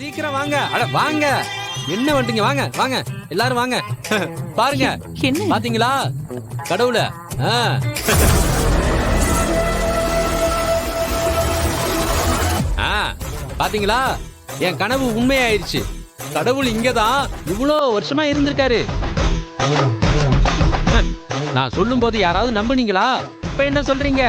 சீக்கிரம் வாங்க. அட வாங்க, என்ன வந்துட்டீங்க? வாங்க வாங்க எல்லாரும் வாங்க. பாருங்க, பாத்தீங்களா கடவுள? பாத்தீங்களா, என் கனவு உண்மையாயிருச்சு. கடவுள் இங்கதான் இவ்வளவு வருஷமா இருந்திருக்காரு. நான் சொல்லும் போது யாராவது நம்புனீங்களா? இப்ப என்ன சொல்றீங்க?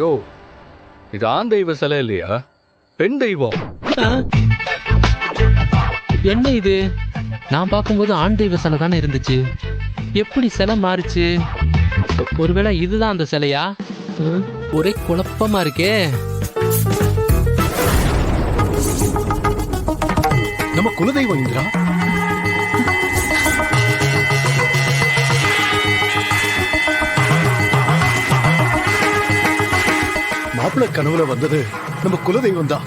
யோ, இது ஆண் தெய்வ சிலை இல்லையா, பெண் தெய்வம். என்ன இது? நான் பார்க்கும்போது ஆண் தெய்வ சிலை தானே இருந்துச்சு. எப்படி சிலை மாறுச்சு? ஒருவேளை இதுதான் அந்த சிலையா? ஒரே குழப்பமா இருக்கே. நம்ம குலதெய்வம் இந்திரா. மாப்பிள்ள கனவுல வந்தது நம்ம குலதெய்வம் தான்.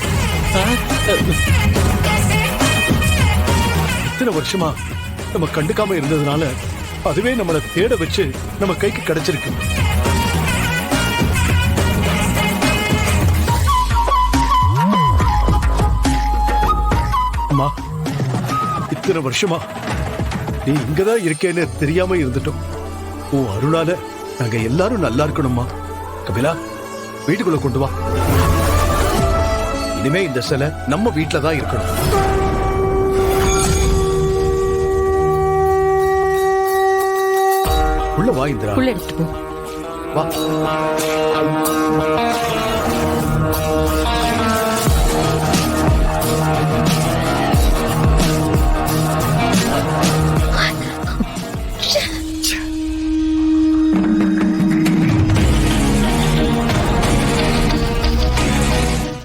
இத்தனை வருஷமா நம்ம கண்டுக்காம இருந்ததுனால அதுவே நம்மளை தேட வச்சு நம்ம கைக்கு கிடைச்சிருக்கு. அம்மா, இத்தனை வருஷமா நீ இங்கதான் இருக்கேன்னு தெரியாம இருந்துட்டோம். உன் அருளால நாங்க எல்லாரும் நல்லா இருக்கணும்மா. கபிலா, வீட்டுக்குள்ள கொண்டு வா. இனிமே இந்த சிலை நம்ம வீட்டுல தான் இருக்கணும். உள்ள வா இந்திரா. உள்ள எடுத்துட்டு போ. வா.